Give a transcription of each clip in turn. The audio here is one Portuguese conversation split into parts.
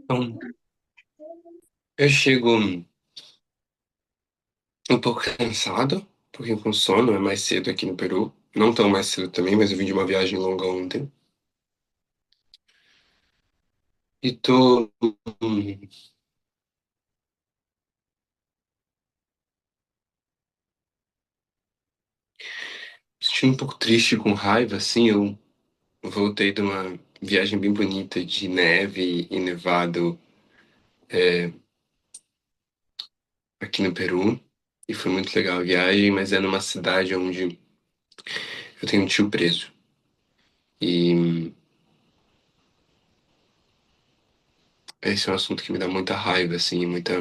Então, eu chego um pouco cansado, porque com sono, é mais cedo aqui no Peru. Não tão mais cedo também, mas eu vim de uma viagem longa ontem. E tô me sentindo um pouco triste, com raiva, assim. Eu voltei de uma viagem bem bonita de neve e nevado aqui no Peru. E foi muito legal a viagem, mas é numa cidade onde eu tenho um tio preso. E esse é um assunto que me dá muita raiva, assim, muita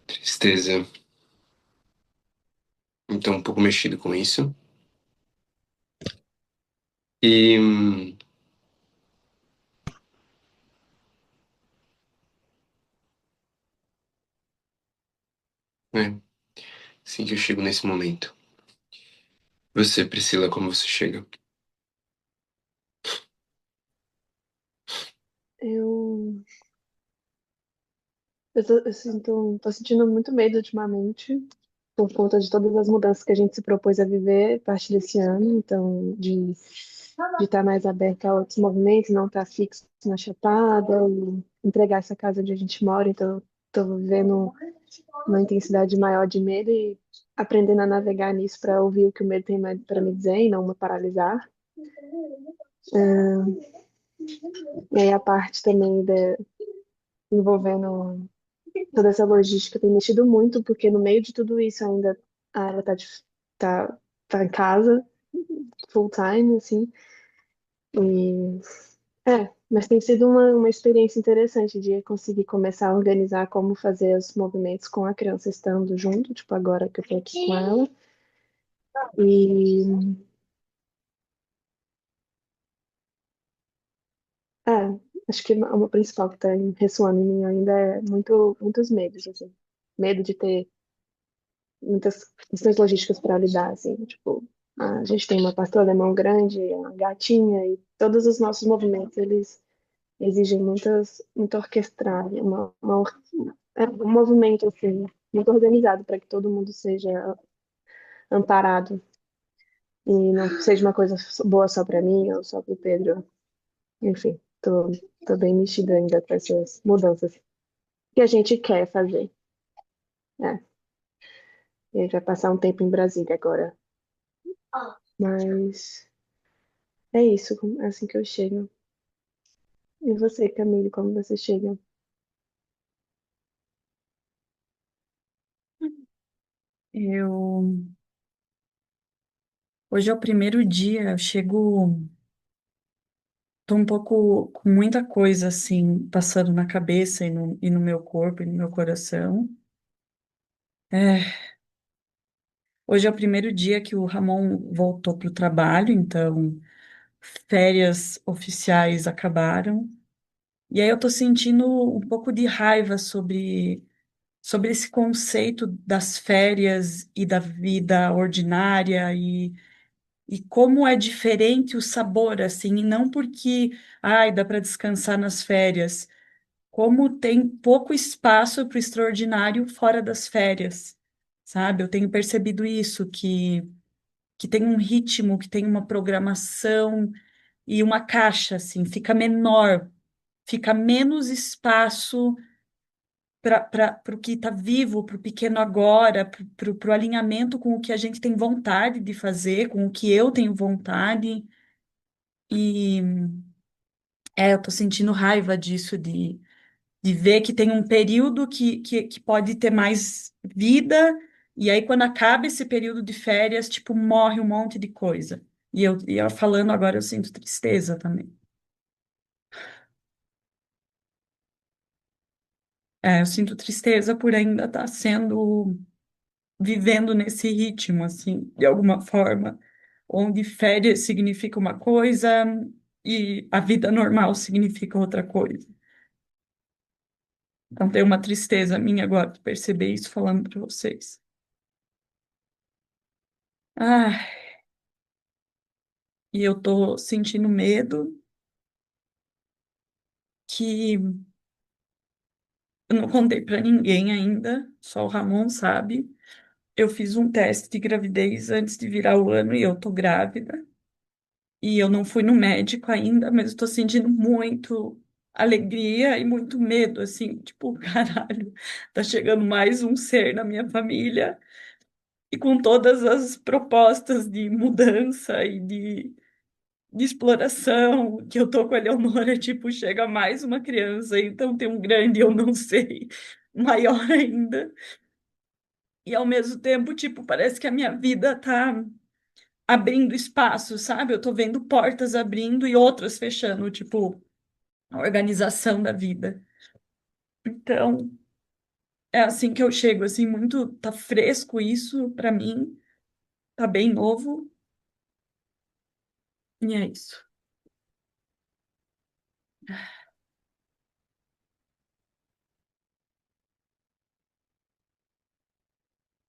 tristeza. Então, um pouco mexido com isso. E, é, assim que eu chego nesse momento. Você, Priscila, como você chega? Eu, tô sentindo muito medo ultimamente, por conta de todas as mudanças que a gente se propôs a viver a partir desse ano, então, de estar mais aberta a outros movimentos, não estar fixo na Chapada, e entregar essa casa onde a gente mora, então, estou vivendo uma intensidade maior de medo e aprendendo a navegar nisso para ouvir o que o medo tem para me dizer e não me paralisar. E aí a parte também envolvendo toda essa logística tem mexido muito, porque no meio de tudo isso ainda ela tá, tá em casa, full time, assim, e mas tem sido uma experiência interessante de conseguir começar a organizar como fazer os movimentos com a criança estando junto, tipo agora que eu tô aqui com ela, e é, acho que o principal que tá ressoando em mim ainda é muitos medos, assim, medo de ter muitas questões logísticas para lidar, assim, tipo, a gente tem uma pastor alemão grande, uma gatinha, e todos os nossos movimentos, eles exigem muito orquestrar, é um movimento, assim, muito organizado para que todo mundo seja amparado e não seja uma coisa boa só para mim ou só para o Pedro. Enfim, tô bem mexida ainda com essas mudanças que a gente quer fazer, né? E a gente vai passar um tempo em Brasília agora. Mas é isso, é assim que eu chego. E você, Camille, como você chega? Eu Hoje é o primeiro dia, eu chego, tô um pouco com muita coisa assim passando na cabeça e no meu corpo e no meu coração. É, hoje é o primeiro dia que o Ramon voltou para o trabalho, então férias oficiais acabaram. E aí eu tô sentindo um pouco de raiva sobre esse conceito das férias e da vida ordinária e como é diferente o sabor, assim, e não porque, ai, dá para descansar nas férias, como tem pouco espaço para o extraordinário fora das férias, sabe? Eu tenho percebido isso, que tem um ritmo, que tem uma programação e uma caixa, assim, fica menor, fica menos espaço para o que está vivo, para o pequeno agora, para o alinhamento com o que a gente tem vontade de fazer, com o que eu tenho vontade. E eu tô sentindo raiva disso, de ver que tem um período que pode ter mais vida, e aí quando acaba esse período de férias, tipo, morre um monte de coisa. E eu falando agora, eu sinto tristeza também. Eu sinto tristeza por ainda estar vivendo nesse ritmo, assim, de alguma forma, onde férias significa uma coisa e a vida normal significa outra coisa. Então tem uma tristeza minha agora de perceber isso falando para vocês. Ah, e eu tô sentindo medo que eu não contei pra ninguém ainda, só o Ramon sabe. Eu fiz um teste de gravidez antes de virar o ano e eu tô grávida. E eu não fui no médico ainda, mas estou sentindo muito alegria e muito medo, assim, tipo, caralho, tá chegando mais um ser na minha família e com todas as propostas de mudança e de exploração que eu tô com a Eleonora, tipo, chega mais uma criança, então tem um grande, eu não sei, maior ainda. E ao mesmo tempo, tipo, parece que a minha vida tá abrindo espaço, sabe? Eu tô vendo portas abrindo e outras fechando, tipo, a organização da vida. Então, é assim que eu chego, assim, muito, tá fresco isso pra mim, tá bem novo, e é isso.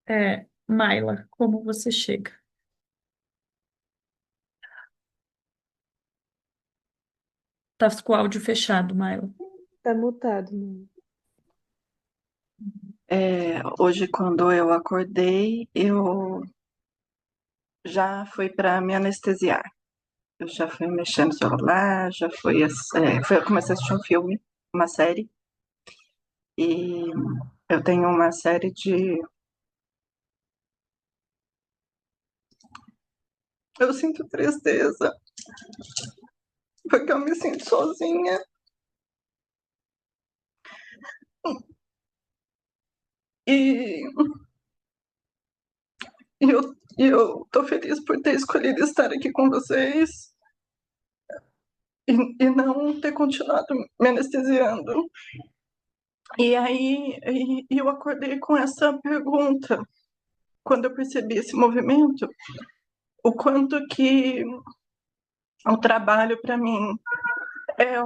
É, Maila, como você chega? Tá com o áudio fechado, Maila. Tá mutado, mano. Hoje, quando eu acordei, eu já fui para me anestesiar. Eu já fui mexer no celular, já fui, eu comecei a assistir um filme, uma série, e eu tenho uma série de. Eu sinto tristeza, porque eu me sinto sozinha. E, e eu tô feliz por ter escolhido estar aqui com vocês e não ter continuado me anestesiando. E aí eu acordei com essa pergunta. Quando eu percebi esse movimento, o quanto que o trabalho para mim é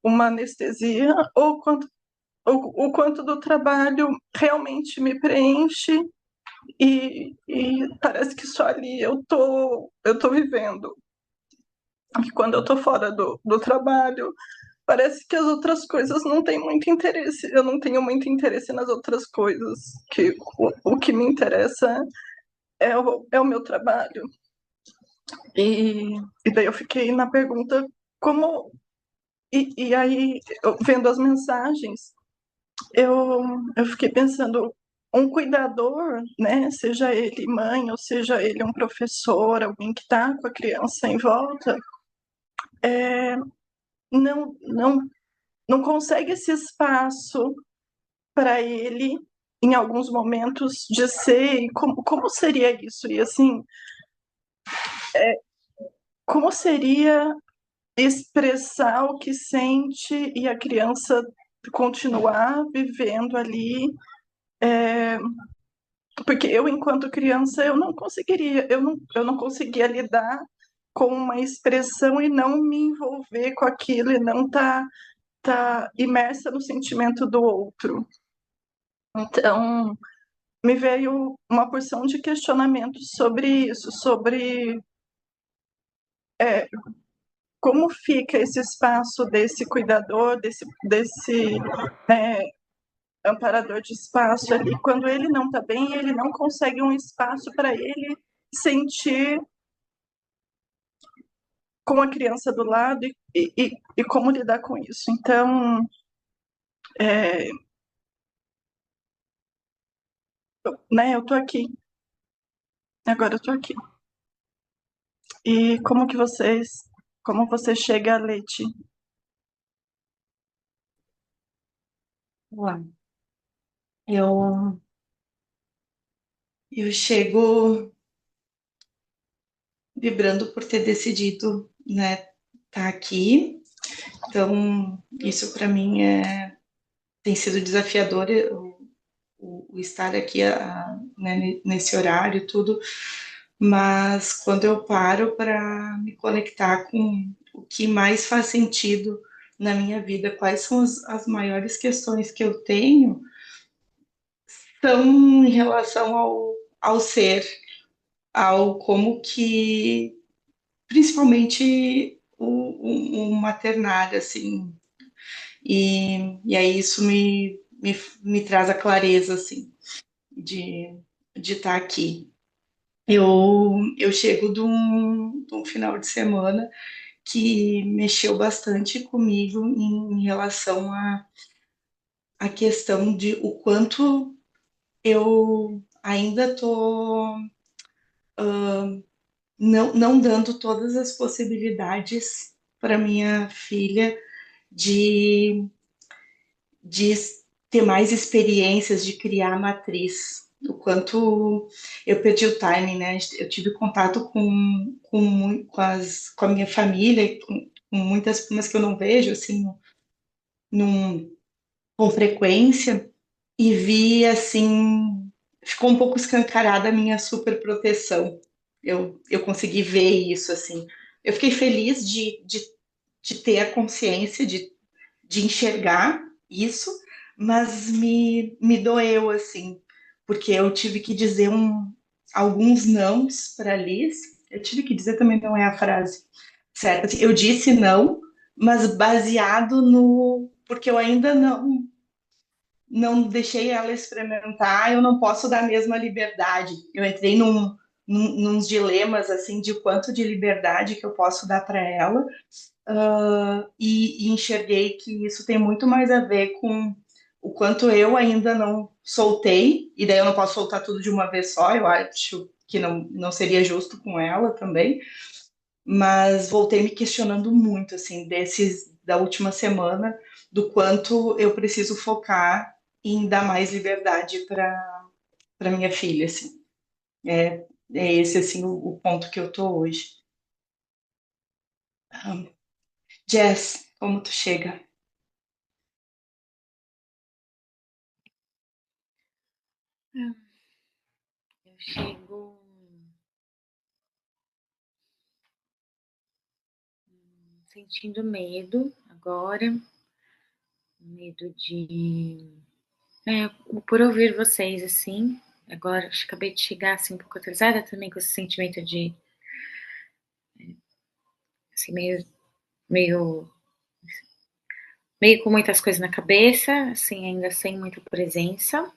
uma anestesia, ou o quanto do trabalho realmente me preenche e parece que só ali eu tô vivendo. E quando eu tô fora do trabalho, parece que as outras coisas não têm muito interesse. Eu não tenho muito interesse nas outras coisas, que o que me interessa é o meu trabalho. E daí eu fiquei na pergunta como. E aí, vendo as mensagens, eu fiquei pensando, um cuidador, né, seja ele mãe ou seja ele um professor, alguém que está com a criança em volta, não, não, não consegue esse espaço para ele, em alguns momentos, de ser, e como seria isso? E assim, como seria expressar o que sente e a criança continuar vivendo ali, porque eu, enquanto criança, eu não conseguiria, eu não conseguia lidar com uma expressão e não me envolver com aquilo e não tá imersa no sentimento do outro. Então, me veio uma porção de questionamentos sobre isso, sobre como fica esse espaço desse cuidador, desse né, amparador de espaço ali, quando ele não está bem, ele não consegue um espaço para ele sentir com a criança do lado e como lidar com isso. Então, é, né, eu tô aqui, agora eu tô aqui. E como você chega, Leti? Lá. Eu, eu chego vibrando por ter decidido, né, estar aqui. Então, isso para mim tem sido desafiador, o estar aqui né, nesse horário e tudo, mas quando eu paro para me conectar com o que mais faz sentido na minha vida, quais são as maiores questões que eu tenho, são em relação ao ser. ao como que, principalmente o maternário, assim, e aí isso me traz a clareza, assim, de estar aqui. Eu chego de um final de semana que mexeu bastante comigo em relação à questão de o quanto eu ainda estou não dando todas as possibilidades para minha filha de, de ter mais experiências, de criar matriz. O quanto eu perdi o timing, né? Eu tive contato com a minha família, com muitas primas que eu não vejo, assim, num, com frequência, e vi, assim, ficou um pouco escancarada a minha superproteção. Eu consegui ver isso, assim. Eu fiquei feliz de ter a consciência, de enxergar isso, mas me doeu, assim, porque eu tive que dizer alguns nãos para a Liz. Eu tive que dizer também não é a frase certa. Assim, eu disse não, mas baseado no. Porque eu ainda não deixei ela experimentar, eu não posso dar a mesma liberdade. Eu entrei nos dilemas assim de quanto de liberdade que eu posso dar para ela, e enxerguei que isso tem muito mais a ver com o quanto eu ainda não soltei, e daí eu não posso soltar tudo de uma vez só, eu acho que não seria justo com ela também, mas voltei me questionando muito, assim, da última semana, do quanto eu preciso focar em dar mais liberdade para minha filha, assim. É esse, assim, o ponto que eu tô hoje. Jess, como tu chega? Eu chego sentindo medo agora, medo de. Por ouvir vocês assim, agora acabei de chegar assim um pouco atrasada também com esse sentimento de assim, meio, meio com muitas coisas na cabeça, assim, ainda sem muita presença.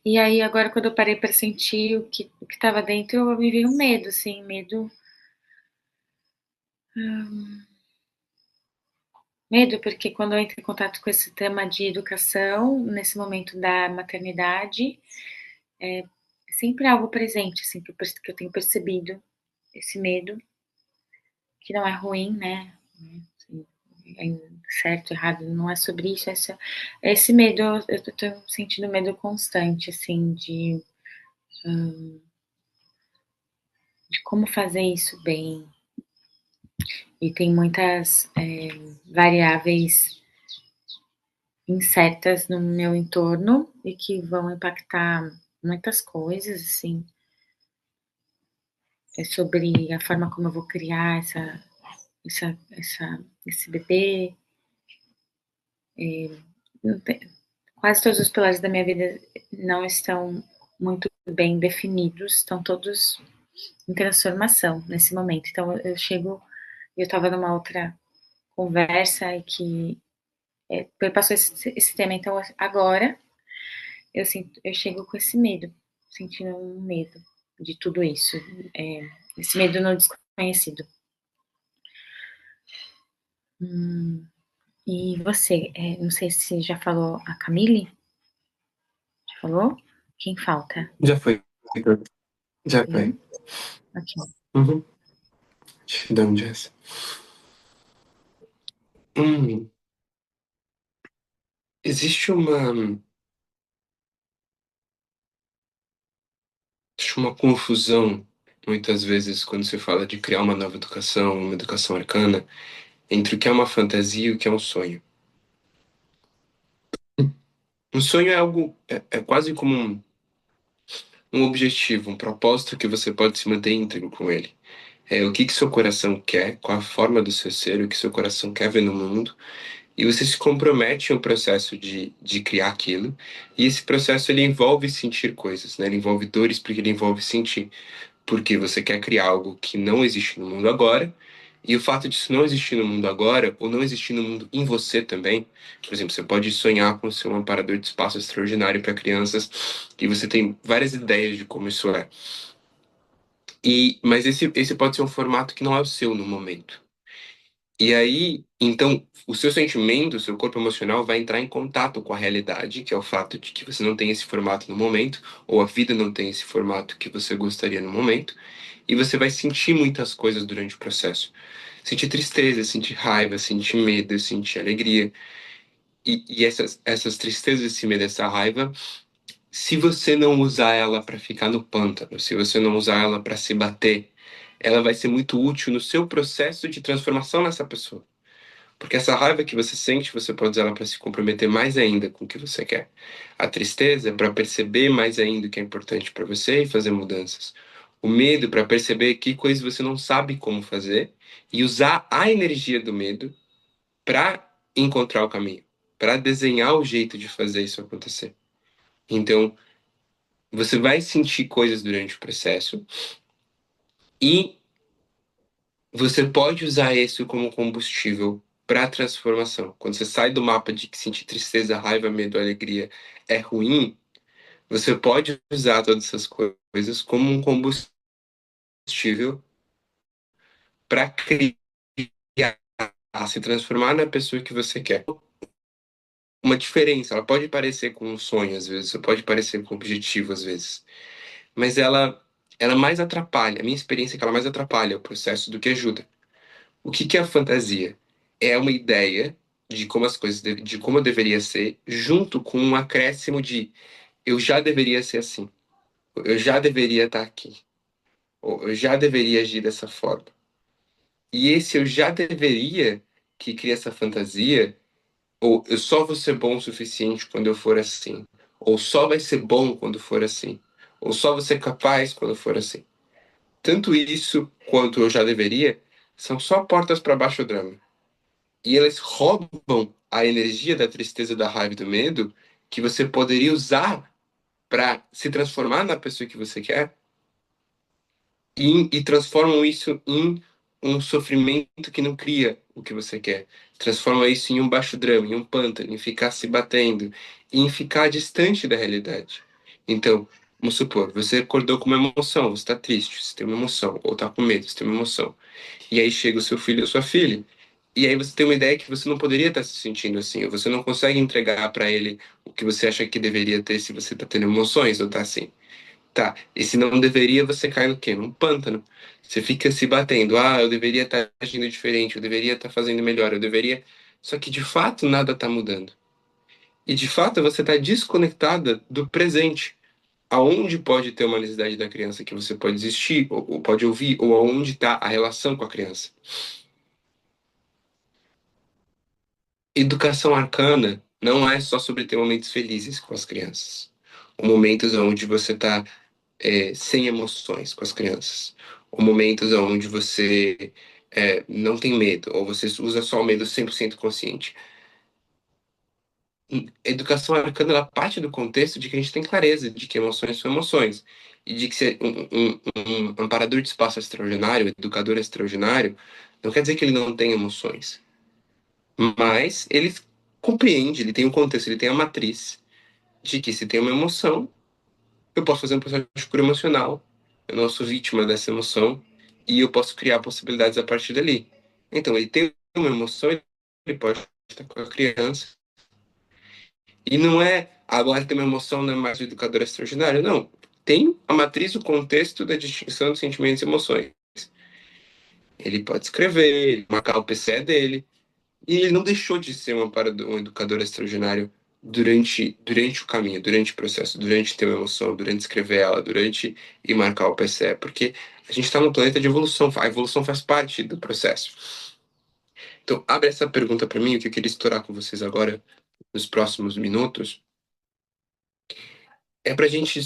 E aí agora quando eu parei para sentir o que estava dentro, eu me veio um medo, assim, medo porque quando eu entro em contato com esse tema de educação, nesse momento da maternidade, é sempre algo presente, assim, que eu tenho percebido esse medo, que não é ruim, né? Assim, certo, errado, não é sobre isso. Esse medo, eu tô sentindo medo constante, assim, de como fazer isso bem. E tem muitas variáveis incertas no meu entorno e que vão impactar muitas coisas, assim. É sobre a forma como eu vou criar esse bebê. Quase todos os pilares da minha vida não estão muito bem definidos, estão todos em transformação nesse momento. Então eu estava numa outra conversa e que passou esse tema. Então agora eu chego com esse medo, sentindo um medo de tudo isso, esse medo no desconhecido. E você, não sei se já falou a Camille? Já falou? Quem falta? Já foi. Já foi. Aqui. Uhum. Perdão, Jess. Existe uma confusão, muitas vezes, quando se fala de criar uma nova educação, uma educação arcana, entre o que é uma fantasia e o que é um sonho. Um sonho é algo, é quase como um objetivo, um propósito que você pode se manter íntegro com ele. É o que seu coração quer, qual a forma do seu ser, o que seu coração quer ver no mundo, e você se compromete ao processo de criar aquilo, e esse processo ele envolve sentir coisas, né? Ele envolve dores porque ele envolve sentir, porque você quer criar algo que não existe no mundo agora, e o fato disso não existir no mundo agora, ou não existir no mundo em você também, por exemplo, você pode sonhar com ser um amparador de espaço extraordinário para crianças, e você tem várias ideias de como isso é. Mas esse pode ser um formato que não é o seu no momento. E aí, então, o seu sentimento, o seu corpo emocional vai entrar em contato com a realidade, que é o fato de que você não tem esse formato no momento, ou a vida não tem esse formato que você gostaria no momento, e você vai sentir muitas coisas durante o processo. Sentir tristeza, sentir raiva, sentir medo, sentir alegria. E essas tristezas, esse medo, essa raiva, se você não usar ela para ficar no pântano, se você não usar ela para se bater, ela vai ser muito útil no seu processo de transformação nessa pessoa. Porque essa raiva que você sente, você pode usar ela para se comprometer mais ainda com o que você quer. A tristeza é para perceber mais ainda o que é importante para você e fazer mudanças. O medo para perceber que coisas você não sabe como fazer e usar a energia do medo para encontrar o caminho, para desenhar o jeito de fazer isso acontecer. Então, você vai sentir coisas durante o processo e você pode usar isso como combustível para a transformação. Quando você sai do mapa de que sentir tristeza, raiva, medo, alegria é ruim, você pode usar todas essas coisas como um combustível para criar, se transformar na pessoa que você quer. Uma diferença, ela pode parecer com um sonho às vezes, pode parecer com um objetivo às vezes, mas ela mais atrapalha. A minha experiência é que ela mais atrapalha o processo do que ajuda. O que que é a fantasia? É uma ideia de como as coisas, de como eu deveria ser, junto com um acréscimo de eu já deveria ser assim, eu já deveria estar aqui, ou eu já deveria agir dessa forma. E esse eu já deveria que cria essa fantasia, ou eu só vou ser bom o suficiente quando eu for assim, ou só vai ser bom quando for assim, ou só vou ser capaz quando for assim. Tanto isso quanto eu já deveria são só portas para baixo o drama. E eles roubam a energia da tristeza, da raiva e do medo que você poderia usar para se transformar na pessoa que você quer e transformam isso em um sofrimento que não cria o que você quer. Transforma isso em um baixo drama, em um pântano, em ficar se batendo, em ficar distante da realidade. Então, vamos supor, você acordou com uma emoção, você está triste, você tem uma emoção, ou está com medo, você tem uma emoção. E aí chega o seu filho ou sua filha. E aí você tem uma ideia que você não poderia estar se sentindo assim, ou você não consegue entregar para ele o que você acha que deveria ter se você está tendo emoções ou tá assim. Tá, e se não deveria, você cai no quê? Num pântano. Você fica se batendo. Ah, eu deveria estar agindo diferente, eu deveria estar fazendo melhor, eu deveria. Só que de fato nada está mudando. E de fato você está desconectada do presente. Aonde pode ter uma necessidade da criança que você pode existir, ou pode ouvir, ou aonde está a relação com a criança. Educação arcana não é só sobre ter momentos felizes com as crianças. Ou momentos onde você está sem emoções com as crianças. Ou momentos onde você não tem medo, ou você usa só o medo 100% consciente. Educação arcana ela parte do contexto de que a gente tem clareza de que emoções são emoções. E de que ser um amparador de espaço extraordinário, educador extraordinário, não quer dizer que ele não tem emoções. Mas ele compreende, ele tem um contexto, ele tem a matriz de que se tem uma emoção, eu posso fazer um processo de cura emocional. Eu não sou vítima dessa emoção e eu posso criar possibilidades a partir dali. Então, ele tem uma emoção, ele pode estar com a criança. E não é agora tem uma emoção, não é mais o educador extraordinário. Não. Tem a matriz, o contexto da distinção de sentimentos e emoções. Ele pode escrever, marcar o PCE dele, e ele não deixou de ser um educador extraordinário durante o caminho, durante o processo, durante ter uma emoção, durante escrever ela, durante ir marcar o PCE, porque a gente está num planeta de evolução, a evolução faz parte do processo. Então, abre essa pergunta para mim, o que eu queria explorar com vocês agora, nos próximos minutos, é para a gente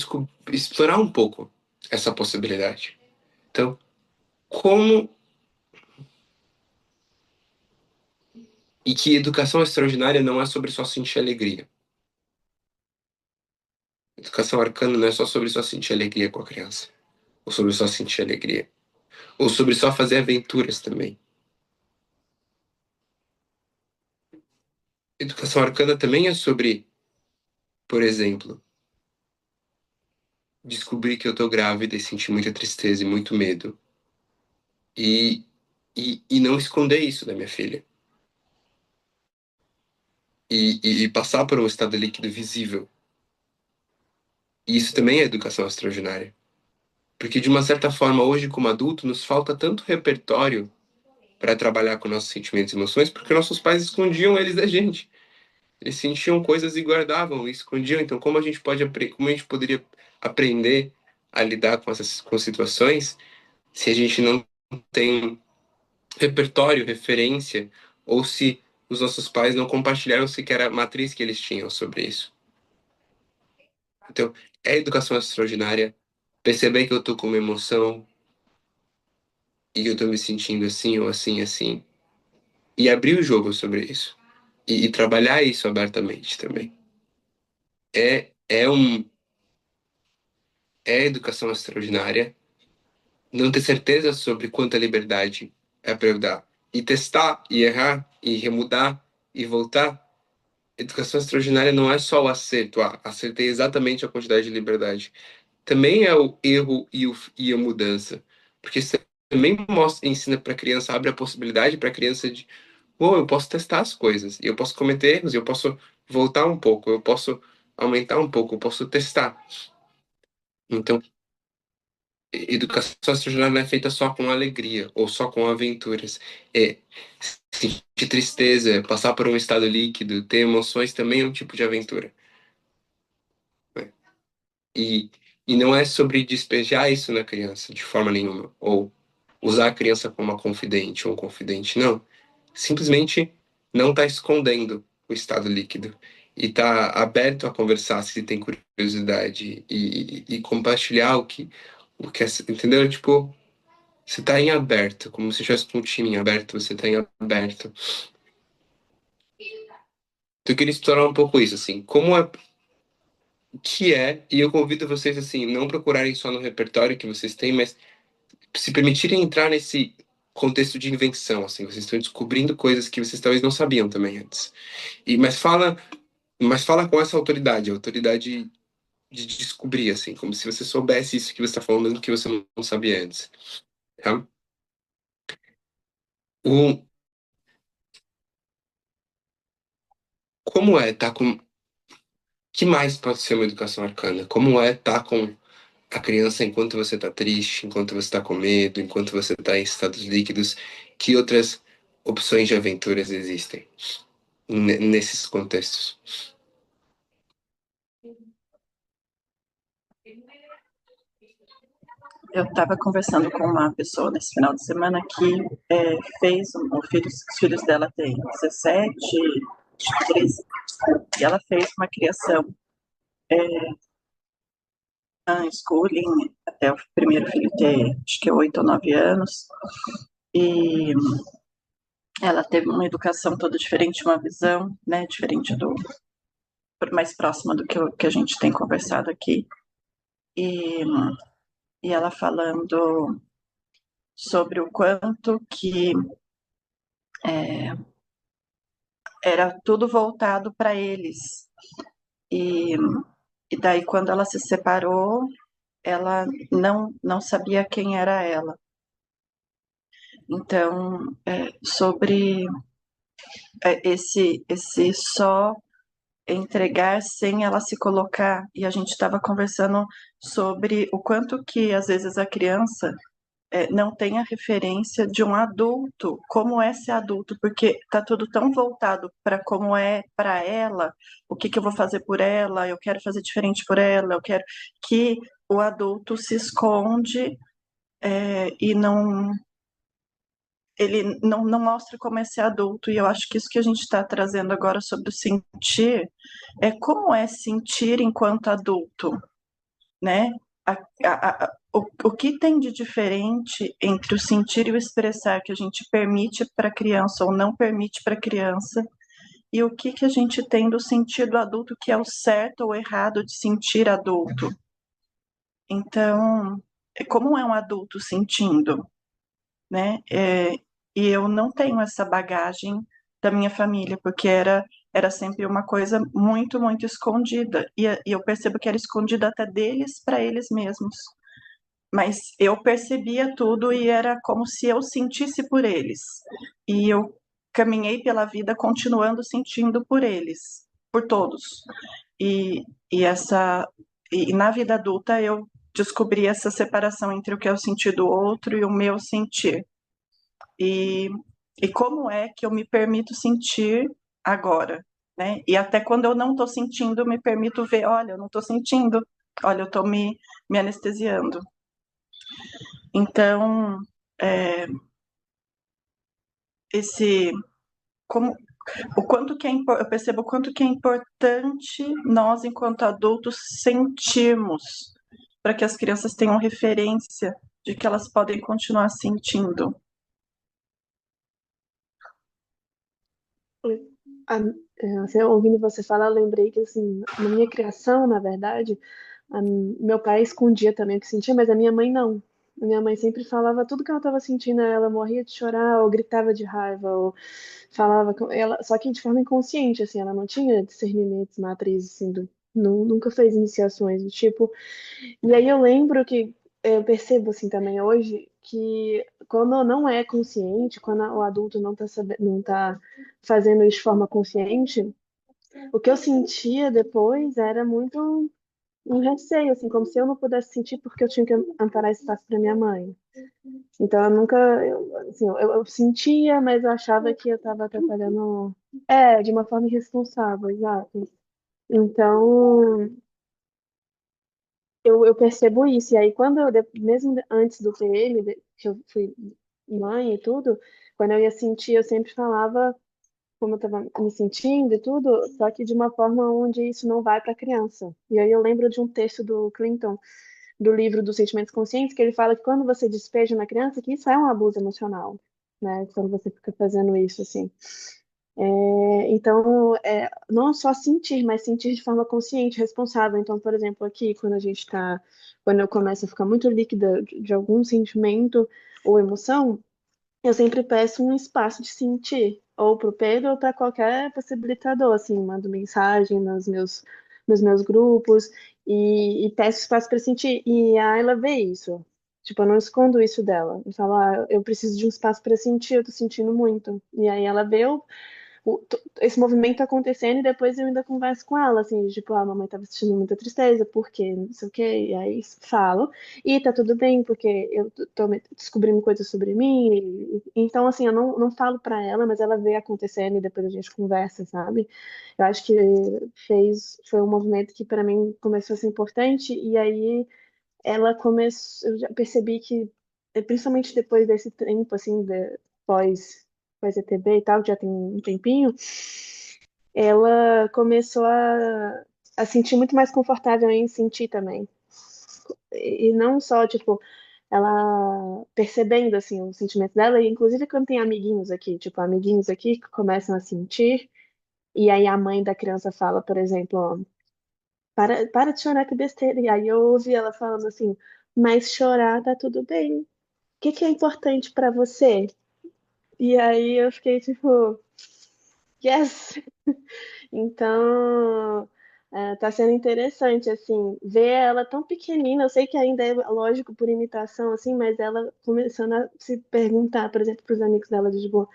explorar um pouco essa possibilidade. Então, como E que educação extraordinária não é sobre só sentir alegria. Educação arcana não é só sobre só sentir alegria com a criança. Ou sobre só sentir alegria. Ou sobre só fazer aventuras também. Educação arcana também é sobre, por exemplo, descobrir que eu tô grávida e sentir muita tristeza e muito medo. E, e não esconder isso da minha filha. E passar por um estado líquido visível. E isso também é educação extraordinária. Porque, de uma certa forma, hoje, como adulto, nos falta tanto repertório para trabalhar com nossos sentimentos e emoções, porque nossos pais escondiam eles da gente. Eles sentiam coisas e guardavam, e escondiam. Então, como a gente poderia aprender a lidar com essas com situações se a gente não tem repertório, referência, ou se os nossos pais não compartilharam sequer a matriz que eles tinham sobre isso? Então, é educação extraordinária perceber que eu tô com uma emoção e que eu tô me sentindo assim ou assim, assim, e abrir o jogo sobre isso. E trabalhar isso abertamente também. É, é, um, é educação extraordinária não ter certeza sobre quanta liberdade é para eu dar. E testar, e errar, e remudar, e voltar. Educação extraordinária não é só o acerto. Ah, acertei exatamente a quantidade de liberdade. Também é o erro e a mudança. Porque isso também mostra, ensina para a criança, abre a possibilidade para a criança de, pô, eu posso testar as coisas, e eu posso cometer erros, e eu posso voltar um pouco, eu posso aumentar um pouco, eu posso testar. Então, educação extraordinária não é feita só com alegria ou só com aventuras. É sentir tristeza, passar por um estado líquido, ter emoções também é um tipo de aventura. Né? E, e não é sobre despejar isso na criança de forma nenhuma, ou usar a criança como uma confidente ou um confidente, não. Simplesmente não está escondendo o estado líquido e está aberto a conversar se tem curiosidade e compartilhar o que é, entendeu? Tipo, você tá em aberto, como se estivesse com um time em aberto, você tá em aberto. Então eu queria explorar um pouco isso, assim, como é, que é, e eu convido vocês, assim, não procurarem só no repertório que vocês têm, mas se permitirem entrar nesse contexto de invenção, assim, vocês estão descobrindo coisas que vocês talvez não sabiam também antes. Mas fala com essa autoridade, a autoridade de descobrir, assim, como se você soubesse isso que você está falando, mesmo que você não sabia antes. Tá? O, como é estar com. Que mais pode ser uma educação arcana? Como é estar com a criança enquanto você está triste, enquanto você está com medo, enquanto você está em estados líquidos? Que outras opções de aventuras existem nesses contextos? Eu estava conversando com uma pessoa nesse final de semana que fez, os filhos dela têm 17, 13, e ela fez uma criação unschooling até o primeiro filho ter, acho que 8 ou 9 anos, e ela teve uma educação toda diferente, uma visão, né, diferente mais próxima do que a gente tem conversado aqui, e, e ela falando sobre o quanto que era tudo voltado para eles. E, e daí, quando ela se separou, ela não sabia quem era ela. Então, sobre esse só entregar sem ela se colocar. E a gente estava conversando sobre o quanto que, às vezes, a criança não tem a referência de um adulto, como é ser adulto, porque tá tudo tão voltado para como é para ela, o que eu vou fazer por ela, eu quero fazer diferente por ela, eu quero que o adulto se esconde e ele não mostra como é ser adulto, e eu acho que isso que a gente está trazendo agora sobre o sentir é como é sentir enquanto adulto, né? o que tem de diferente entre o sentir e o expressar que a gente permite para a criança ou não permite para a criança, e o que a gente tem do sentido adulto, que é o certo ou errado de sentir adulto. Então, como é um adulto sentindo, né? E eu não tenho essa bagagem da minha família, porque era sempre uma coisa muito, muito escondida. E eu percebo que era escondida até deles para eles mesmos. Mas eu percebia tudo e era como se eu sentisse por eles. E eu caminhei pela vida continuando sentindo por eles, por todos. E, e essa e na vida adulta eu descobri essa separação entre o que é o sentir do outro e o meu sentir. E, e como é que eu me permito sentir agora, né? E até quando eu não estou sentindo, eu me permito ver, olha, eu não estou sentindo, olha, eu estou me anestesiando. Então, é, esse como o quanto que eu percebo o quanto que é importante nós, enquanto adultos, sentirmos para que as crianças tenham referência de que elas podem continuar sentindo. Assim, ouvindo você falar, eu lembrei que, assim, na minha criação, na verdade, meu pai escondia também o que sentia, mas a minha mãe não. A minha mãe sempre falava tudo que ela estava sentindo, ela morria de chorar, ou gritava de raiva, ou falava com ela, só que de forma inconsciente, assim, ela não tinha discernimentos, matrizes, assim, nunca fez iniciações do tipo. E aí eu lembro que eu percebo assim também hoje que quando não é consciente, quando o adulto não está não tá fazendo isso de forma consciente, o que eu sentia depois era muito um receio, assim, como se eu não pudesse sentir porque eu tinha que amparar espaço para minha mãe. Então eu nunca, assim, eu sentia, mas eu achava que eu estava atrapalhando, de uma forma irresponsável, exato. Então eu percebo isso. E aí, quando mesmo antes do PM, que eu fui mãe e tudo, quando eu ia sentir, eu sempre falava como eu estava me sentindo e tudo, só que de uma forma onde isso não vai para a criança. E aí eu lembro de um texto do Clinton, do livro dos Sentimentos Conscientes, que ele fala que quando você despeja na criança, que isso é um abuso emocional, né? Quando você fica fazendo isso, assim. Então, não só sentir, mas sentir de forma consciente, responsável. Então, por exemplo, aqui, quando eu começo a ficar muito líquida de algum sentimento ou emoção, eu sempre peço um espaço de sentir, ou para o Pedro ou para qualquer possibilitador, assim, mando mensagem nos meus grupos e peço espaço para sentir. E a Ayla vê isso. Tipo, eu não escondo isso dela. Eu falo, eu preciso de um espaço para sentir, eu tô sentindo muito. E aí ela vê esse movimento acontecendo e depois eu ainda converso com ela, assim, tipo, a mamãe tava sentindo muita tristeza, por quê? Não sei o quê, e aí falo, e tá tudo bem, porque eu tô descobrindo coisas sobre mim, então, assim, eu não falo pra ela, mas ela vê acontecendo e depois a gente conversa, sabe? Eu acho que foi um movimento que pra mim começou a ser importante, e aí ela começou, eu já percebi que, principalmente depois desse tempo, assim, pós, pós ETB e tal, já tem um tempinho, ela começou a sentir muito mais confortável em sentir também. E não só, tipo, ela percebendo, assim, o sentimento dela, e inclusive quando tem amiguinhos aqui, tipo, amiguinhos aqui que começam a sentir, e aí a mãe da criança fala, por exemplo, ó, para de chorar, que besteira. E aí eu ouvi ela falando assim, mas chorar tá tudo bem. O que é importante pra você? E aí eu fiquei tipo, yes! Então, tá sendo interessante, assim, ver ela tão pequenina. Eu sei que ainda é lógico por imitação, assim, mas ela começando a se perguntar, por exemplo, pros amigos dela, de tipo, o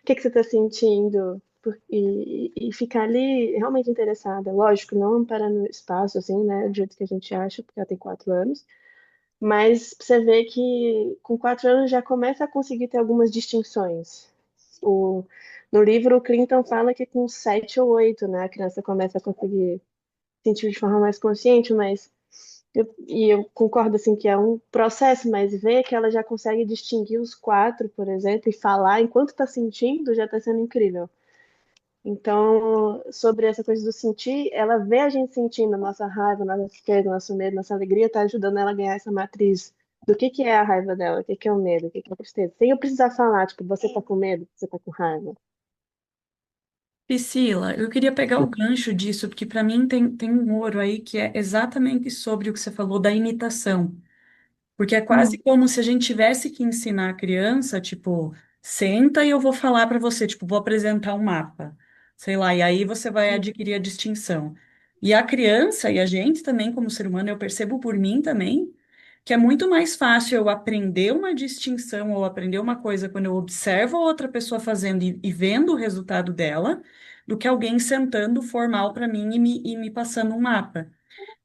que você tá sentindo? E ficar ali realmente interessada. Lógico, não parar no espaço, assim, né, do jeito que a gente acha, porque ela tem 4 anos. Mas você vê que com 4 anos já começa a conseguir ter algumas distinções. O, no livro, o Clinton fala que com 7 ou 8, né, a criança começa a conseguir sentir de forma mais consciente, mas eu concordo assim que é um processo, mas ver que ela já consegue distinguir os 4, por exemplo, e falar enquanto está sentindo, já está sendo incrível. Então, sobre essa coisa do sentir, ela vê a gente sentindo a nossa raiva, nossa tristeza, nosso medo, nossa alegria, tá ajudando ela a ganhar essa matriz do que é a raiva dela, o que é o medo, o que é a tristeza. Sem eu precisar falar, tipo, você tá com medo, você tá com raiva. Priscila, eu queria pegar o gancho disso, porque para mim tem um ouro aí que é exatamente sobre o que você falou da imitação. Porque é quase Hum, como se a gente tivesse que ensinar a criança, tipo, senta e eu vou falar para você, tipo, vou apresentar um mapa, sei lá, e aí você vai hum, adquirir a distinção. E a criança e a gente também, como ser humano, eu percebo por mim também, que é muito mais fácil eu aprender uma distinção ou aprender uma coisa quando eu observo a outra pessoa fazendo e vendo o resultado dela, do que alguém sentando formal para mim e me passando um mapa.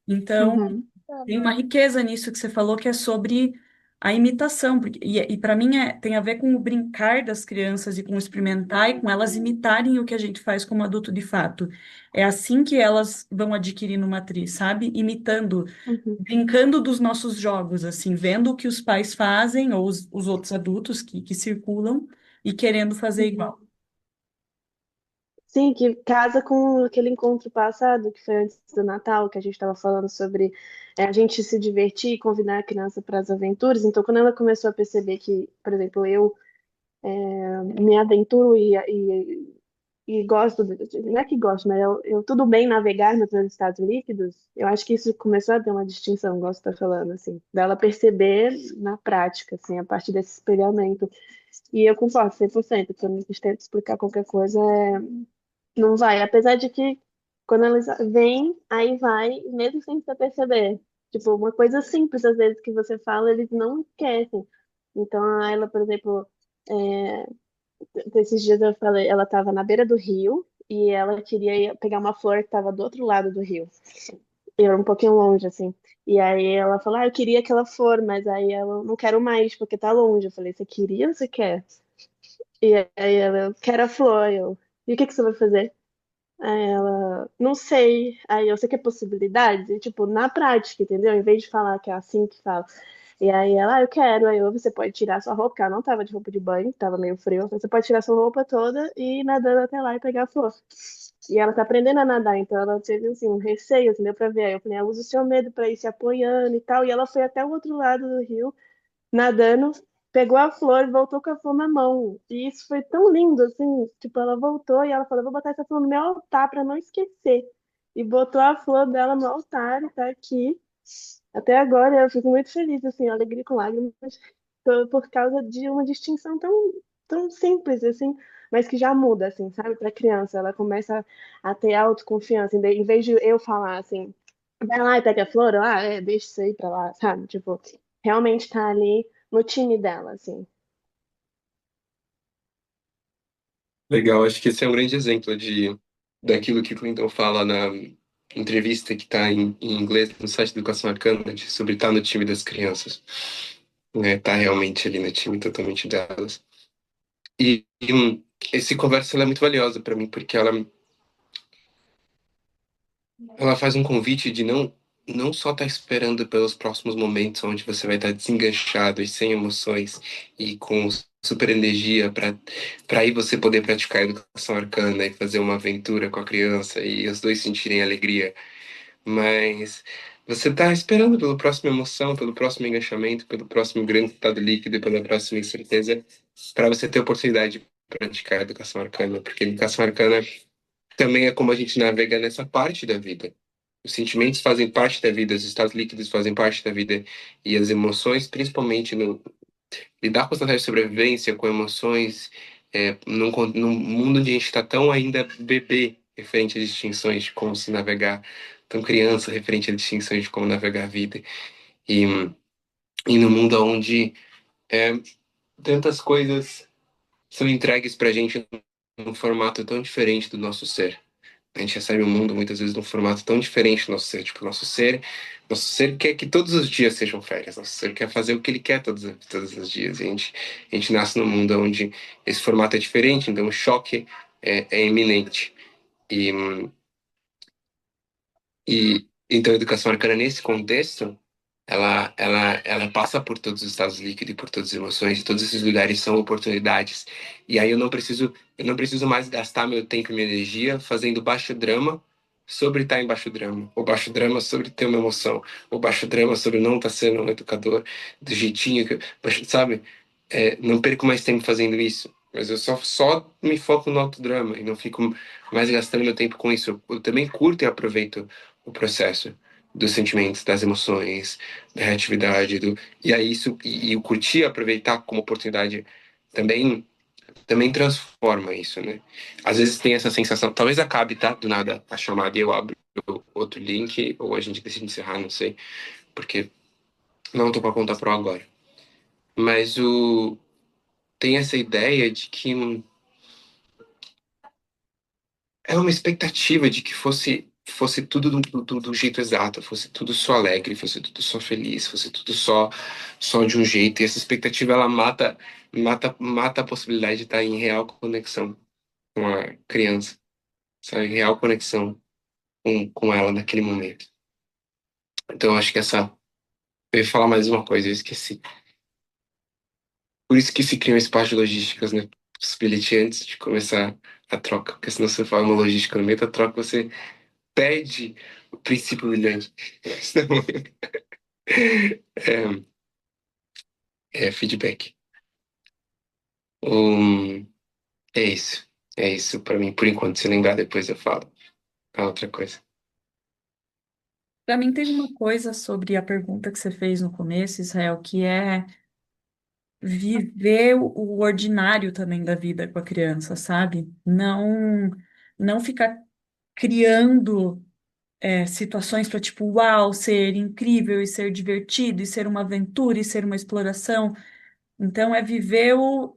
Então, uhum, tem uma riqueza nisso que você falou, que é sobre a imitação, e para mim tem a ver com o brincar das crianças e com o experimentar e com elas imitarem o que a gente faz como adulto de fato. É assim que elas vão adquirindo matriz, sabe? Imitando, uhum, brincando dos nossos jogos, assim, vendo o que os pais fazem ou os outros adultos que circulam e querendo fazer uhum. igual. Sim, que casa com aquele encontro passado, que foi antes do Natal, que a gente estava falando sobre a gente se divertir e convidar a criança para as aventuras. Então, quando ela começou a perceber que, por exemplo, eu me aventuro e gosto, não é que gosto, mas eu tudo bem navegar nos meus estados líquidos, eu acho que isso começou a ter uma distinção, gosto de estar falando, assim, dela perceber na prática, assim, a partir desse espelhamento. E eu concordo 100%, quando a gente tenta explicar qualquer coisa, não vai. Apesar de que quando eles vêm, aí vai, mesmo sem você perceber. Tipo, uma coisa simples, às vezes, que você fala, eles não esquecem. Então, a ela, por exemplo, é, esses dias eu falei, ela estava na beira do rio e ela queria pegar uma flor que estava do outro lado do rio. E era um pouquinho longe, assim. E aí ela falou, eu queria aquela flor, mas aí ela, não quero mais, porque tá longe. Eu falei, você queria ou você quer? E aí ela, eu quero a flor. E o que que você vai fazer? Aí ela, não sei. Aí eu sei que é possibilidade, e, tipo, na prática, entendeu? Em vez de falar que é assim que fala. E aí ela, eu quero. Aí eu, você pode tirar sua roupa, porque ela não tava de roupa de banho, tava meio frio. Você pode tirar sua roupa toda e ir nadando até lá e pegar a flor. E ela tá aprendendo a nadar, então ela teve, assim, um receio, assim, deu pra ver. Aí eu falei, usa o seu medo pra ir se apoiando e tal. E ela foi até o outro lado do rio nadando, pegou a flor e voltou com a flor na mão. E isso foi tão lindo, assim, tipo, ela voltou e ela falou, vou botar essa flor no meu altar para não esquecer. E botou a flor dela no altar e tá aqui. Até agora eu fico muito feliz, assim, alegria com lágrimas, por causa de uma distinção tão simples, assim, mas que já muda, assim, sabe, para criança. Ela começa a ter autoconfiança, em vez de eu falar assim, vai lá e pega a flor, deixa isso aí pra lá, sabe? Tipo, realmente tá ali no time dela, assim. Legal, acho que esse é um grande exemplo daquilo que o Clinton fala na entrevista que está em inglês no site da Educação Arcana, sobre estar no time das crianças, né? Tá realmente ali no time totalmente delas. Esse conversa ela é muito valiosa para mim, porque ela faz um convite de não só estar esperando pelos próximos momentos onde você vai estar desenganchado e sem emoções e com super energia para aí você poder praticar a educação arcana e fazer uma aventura com a criança e os dois sentirem alegria, mas você está esperando pela próxima emoção, pelo próximo enganchamento, pelo próximo grande estado líquido e pela próxima incerteza para você ter a oportunidade de praticar a educação arcana, porque a educação arcana também é como a gente navega nessa parte da vida. Os sentimentos fazem parte da vida, os estados líquidos fazem parte da vida e as emoções, principalmente no lidar com estratégia de sobrevivência, com emoções, num mundo onde a gente está tão ainda bebê referente a distinções de como se navegar, tão criança referente a distinções de como navegar a vida e, e no mundo onde é, tantas coisas são entregues para a gente num formato tão diferente do nosso ser. A gente recebe o mundo muitas vezes num formato tão diferente do nosso ser. Tipo, nosso ser quer que todos os dias sejam férias. Nosso ser quer fazer o que ele quer todos os dias. A gente nasce num mundo onde esse formato é diferente, então o choque é iminente. E, então a educação arcana nesse contexto, ela passa por todos os estados líquidos e por todas as emoções. E todos esses lugares são oportunidades. E aí eu não preciso mais gastar meu tempo e minha energia fazendo baixo drama sobre estar em baixo drama, ou baixo drama sobre ter uma emoção, ou baixo drama sobre não estar sendo um educador do jeitinho que, sabe? Não perco mais tempo fazendo isso, mas eu só me foco no autodrama e não fico mais gastando meu tempo com isso. Eu também curto e aproveito o processo dos sentimentos, das emoções, da reatividade, e aí e o curtir e aproveitar como oportunidade também transforma isso, né? Às vezes tem essa sensação, talvez acabe, tá? Do nada a chamada e eu abro outro link, ou a gente decide encerrar, não sei, porque não tô pra contar pro agora. Mas tem essa ideia de que é uma expectativa de que fosse tudo do jeito exato, fosse tudo só alegre, fosse tudo só feliz, fosse tudo só de um jeito. E essa expectativa ela mata a possibilidade de estar em real conexão com a criança, sabe? Em real conexão com ela naquele momento. Então, eu acho que eu ia falar mais uma coisa, eu esqueci. Por isso que se criam espaços de logísticas, né? Possibility antes de começar a troca, porque senão você fala uma logística no meio da troca, você perde o princípio brilhante. Senão, feedback. Um, é isso. É isso pra mim, por enquanto. Se lembrar, depois eu falo a outra coisa. Para mim, teve uma coisa sobre a pergunta que você fez no começo, Israel, que é viver o ordinário também da vida com a criança, sabe? Não ficar criando situações para, tipo, uau, ser incrível e ser divertido e ser uma aventura e ser uma exploração. Então, é viver o.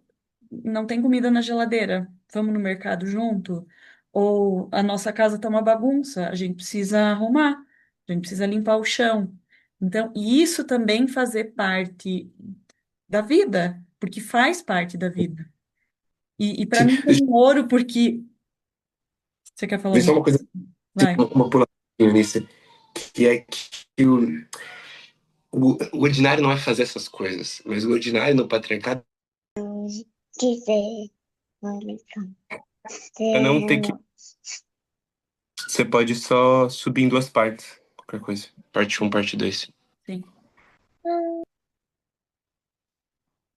Não tem comida na geladeira, vamos no mercado junto? Ou a nossa casa tá uma bagunça, a gente precisa arrumar, a gente precisa limpar o chão. Então, e isso também fazer parte da vida, porque faz parte da vida. E para Sim, mim tem um ouro, porque. Você quer falar deixa alguma só uma coisa, coisa? Vai. uma pulação nisso, que é que o ordinário não é fazer essas coisas, mas o ordinário no patriarcado é não ter que. Você pode só subir em duas partes, qualquer coisa. Parte um, parte 2. Sim.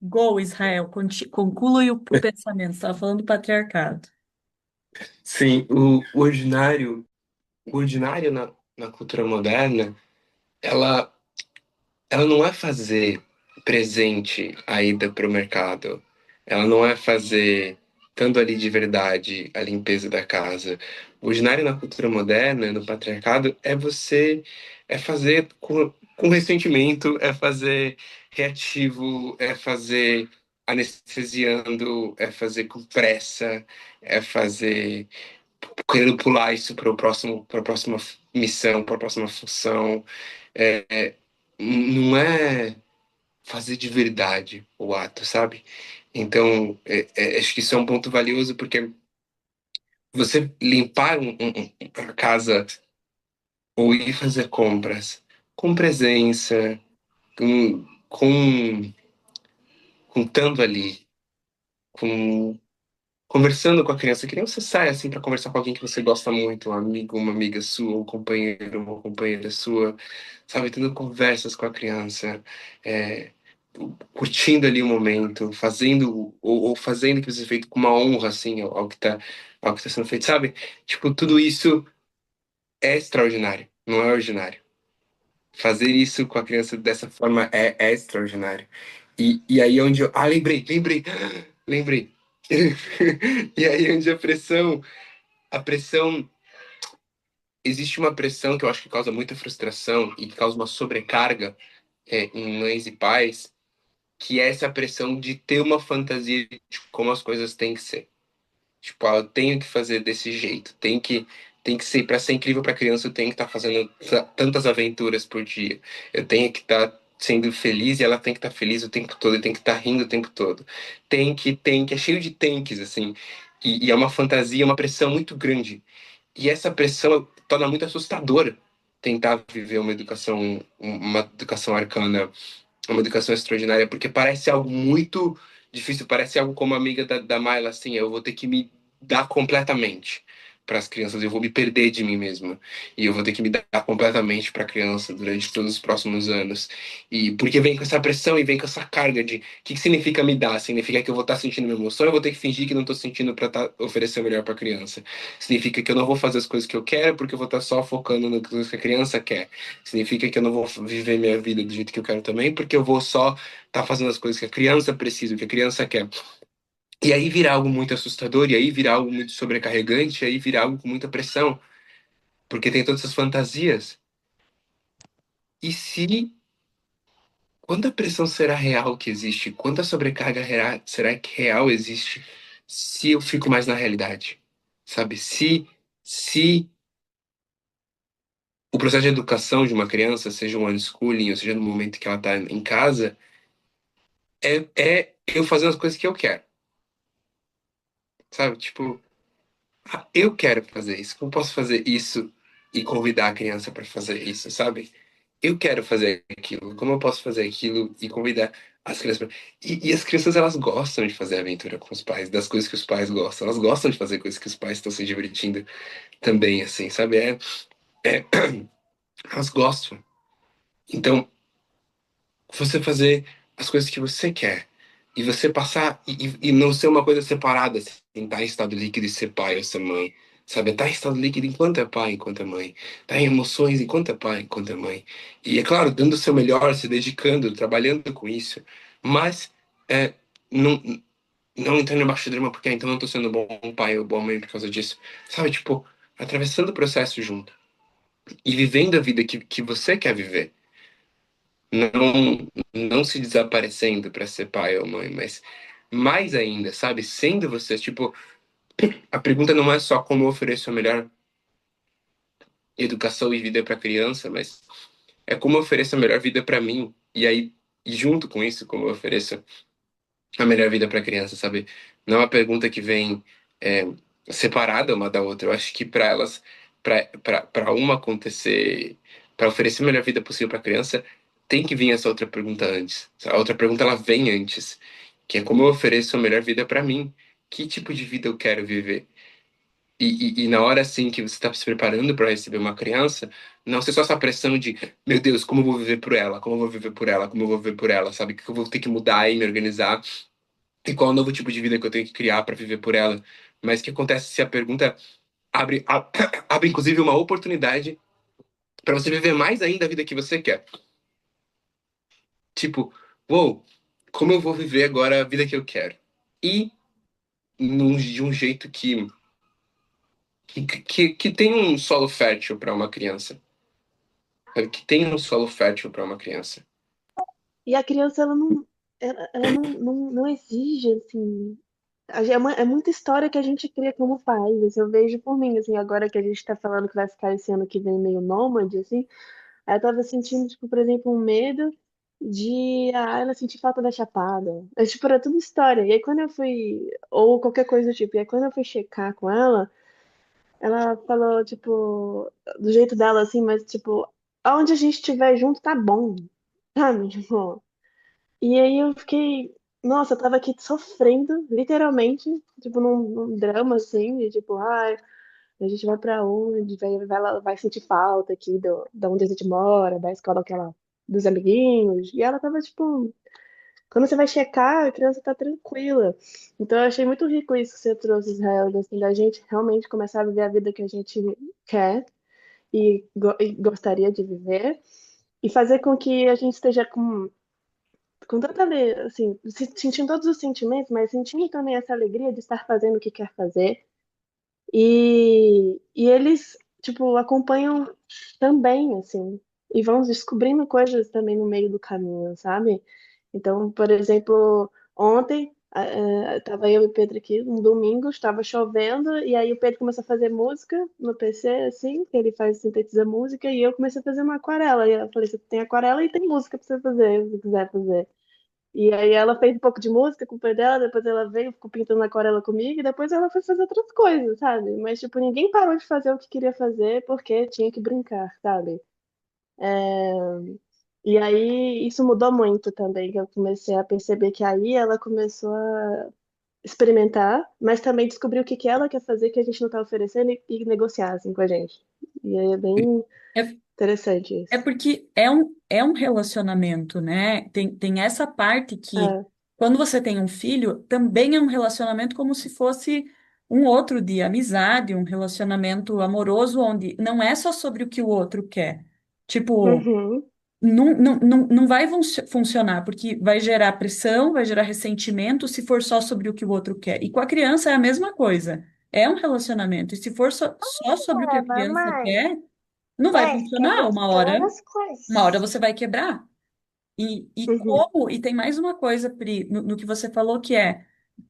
Go, Israel, conclui o pensamento. Estava falando do patriarcado. Sim, o ordinário na cultura moderna, ela, ela não é fazer presente a ida para o mercado. Ela não é fazer, estando ali de verdade, a limpeza da casa. O ordinário na cultura moderna, no patriarcado, é fazer com ressentimento, é fazer reativo, é fazer anestesiando, é fazer com pressa, é fazer querendo pular isso para a próxima missão, para a próxima função. Não é fazer de verdade o ato, sabe? Então, acho que isso é um ponto valioso, porque você limpar uma casa ou ir fazer compras com presença, com, com estando ali, com conversando com a criança, que nem você sai assim para conversar com alguém que você gosta muito, um amigo, uma amiga sua, um companheiro, uma companheira sua, sabe, tendo conversas com a criança, é, curtindo ali o momento, fazendo ou fazendo o que você feito com uma honra assim ao que tá sendo feito, sabe? Tipo, tudo isso é extraordinário, não é ordinário. Fazer isso com a criança dessa forma é extraordinário. E aí é onde eu. Ah, lembrei. E aí é onde a pressão. Existe uma pressão que eu acho que causa muita frustração e que causa uma sobrecarga em mães e pais, que é essa pressão de ter uma fantasia de como as coisas têm que ser. Tipo, eu tenho que fazer desse jeito, tem que ser, para ser incrível para criança, eu tenho que estar fazendo tantas aventuras por dia. Eu tenho que estar sendo feliz e ela tem que estar feliz o tempo todo, e tem que estar rindo o tempo todo. É cheio de tanques, assim. E é uma fantasia, uma pressão muito grande. E essa pressão torna muito assustadora tentar viver uma educação arcana, uma educação extraordinária, porque parece algo muito difícil, parece algo como a amiga da Mayla, assim, eu vou ter que me dar completamente. para as crianças, eu vou me perder de mim mesmo. E eu vou ter que me dar completamente para a criança durante todos os próximos anos. E porque vem com essa pressão e vem com essa carga de o que significa me dar? Significa que eu vou estar sentindo uma emoção, eu vou ter que fingir que não estou sentindo para oferecer o melhor para a criança. Significa que eu não vou fazer as coisas que eu quero porque eu vou estar só focando no que a criança quer. Significa que eu não vou viver minha vida do jeito que eu quero também porque eu vou só estar fazendo as coisas que a criança precisa, que a criança quer. E aí vira algo muito assustador, e aí vira algo muito sobrecarregante, e aí vira algo com muita pressão, porque tem todas essas fantasias. E se, quando a pressão será real que existe, quando a sobrecarga será que real existe, se eu fico mais na realidade? Sabe? Se o processo de educação de uma criança, seja um unschooling, ou seja no momento que ela está em casa, é eu fazendo as coisas que eu quero, sabe? Tipo, eu quero fazer isso. Como posso fazer isso e convidar a criança para fazer isso, sabe? Eu quero fazer aquilo. Como eu posso fazer aquilo e convidar as crianças pra... e as crianças, elas gostam de fazer aventura com os pais, das coisas que os pais gostam. Elas gostam de fazer coisas que os pais estão se divertindo também, assim, sabe? É, elas gostam. Então, você fazer as coisas que você quer e você passar e não ser uma coisa separada, assim, estar em estado líquido e ser pai ou ser mãe, sabe? Estar em estado líquido enquanto é pai, enquanto é mãe, estar em emoções enquanto é pai, enquanto é mãe. E é claro, dando o seu melhor, se dedicando, trabalhando com isso, mas não, não entrando embaixo do drama porque então eu não tô sendo bom pai ou boa mãe por causa disso, sabe? Tipo, atravessando o processo junto e vivendo a vida que você quer viver, não se desaparecendo para ser pai ou mãe, mas mais ainda, sabe? Sendo você, tipo, a pergunta não é só como eu ofereço a melhor educação e vida para criança, mas é como eu ofereço a melhor vida para mim. E aí, e junto com isso, como eu ofereço a melhor vida para criança, sabe? Não é uma pergunta que vem é, separada uma da outra. Eu acho que para elas, para uma acontecer, para oferecer a melhor vida possível para a criança, tem que vir essa outra pergunta antes. A outra pergunta ela vem antes, que é como eu ofereço a melhor vida para mim? Que tipo de vida eu quero viver? E na hora assim que você está se preparando para receber uma criança, não ser só essa pressão de, meu Deus, como eu vou viver por ela? Como eu vou viver por ela? Como eu vou viver por ela? Sabe que eu vou ter que mudar e me organizar e qual é o novo tipo de vida que eu tenho que criar para viver por ela. Mas o que acontece se a pergunta abre inclusive uma oportunidade para você viver mais ainda a vida que você quer? Tipo, uou, como eu vou viver agora a vida que eu quero? E de um jeito que tem um solo fértil para uma criança. Sabe? Que tem um solo fértil para uma criança. E a criança, ela não exige, assim. É muita história que a gente cria como pais. Assim, eu vejo por mim, assim, agora que a gente tá falando que vai ficar esse ano que vem meio nômade, assim, aí eu tava sentindo, tipo, por exemplo, um medo de ela sentir falta da chapada. É, tipo, era tudo história. E aí quando eu fui, ou qualquer coisa do tipo, e aí quando eu fui checar com ela falou, tipo, do jeito dela, assim, mas, tipo, aonde a gente estiver junto tá bom, sabe? Tipo, e aí eu fiquei, nossa, eu tava aqui sofrendo, literalmente, tipo, num drama, assim, de tipo, ai, a gente vai pra onde, vai sentir falta aqui da onde a gente mora, da escola que ela, dos amiguinhos. E ela tava, tipo, quando você vai checar, a criança tá tranquila. Então eu achei muito rico isso que você trouxe, Israel, assim, da gente realmente começar a viver a vida que a gente quer e gostaria de viver. E fazer com que a gente esteja com tanta assim, sentindo todos os sentimentos, mas sentindo também essa alegria de estar fazendo o que quer fazer. E eles, tipo, acompanham também, assim, e vão descobrindo coisas também no meio do caminho, sabe? Então, por exemplo, ontem, tava eu e o Pedro aqui, um domingo, estava chovendo, e aí o Pedro começou a fazer música no PC, assim, que ele faz, sintetiza música, e eu comecei a fazer uma aquarela. E eu falei, você tem aquarela e tem música pra você fazer, se quiser fazer. E aí ela fez um pouco de música com o pai dela, depois ela veio, ficou pintando aquarela comigo, e depois ela foi fazer outras coisas, sabe? Mas, tipo, ninguém parou de fazer o que queria fazer porque tinha que brincar, sabe? E aí isso mudou muito também, que eu comecei a perceber que aí ela começou experimentar, mas também descobrir o que que ela quer fazer que a gente não tá oferecendo e negociar assim com a gente. E aí é bem É, interessante é isso. porque é um relacionamento, né? Tem essa parte que, É. quando você tem um filho, também é um relacionamento como se fosse um outro de amizade, um relacionamento amoroso, onde não é só sobre o que o outro quer. Tipo, Uhum, não vai funcionar, porque vai gerar pressão, vai gerar ressentimento se for só sobre o que o outro quer. E com a criança é a mesma coisa. É um relacionamento. E se for só sobre o que a criança mamãe, quer, não vai pai, quer funcionar. misturar as Uma hora coisas. você vai quebrar. Uhum. E tem mais uma coisa, Pri, no que você falou, que é,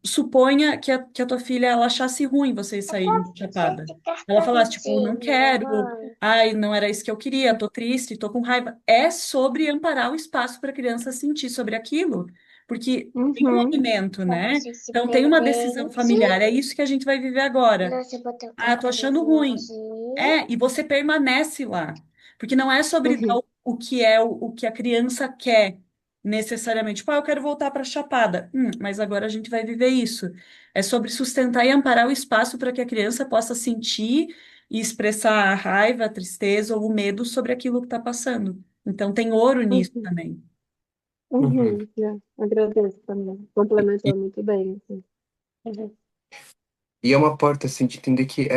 suponha que a tua filha, ela achasse ruim vocês Eu quero saírem de Chapada. de Ela falasse, tipo, não cartãozinho, quero, mamãe. ai, não era isso que eu queria, tô triste, tô com raiva. É sobre amparar o espaço para a criança sentir sobre aquilo, porque tem um Uhum. movimento, né? Vamos esse Então tem uma decisão presente. familiar, é isso que a gente vai viver agora. Você botou o Ah, tô achando cartãozinho ruim. aqui. É, e você permanece lá. Porque não é sobre dar Uhum. o que é o que a criança quer necessariamente. Tipo, ah, eu quero voltar para Chapada. Mas agora a gente vai viver isso. É sobre sustentar e amparar o espaço para que a criança possa sentir e expressar a raiva, a tristeza ou o medo sobre aquilo que está passando. Então tem ouro nisso Uhum. também. Uhum. Uhum. Já. Agradeço também. E, Complementou muito bem, assim. Uhum. e é uma porta, assim, de entender que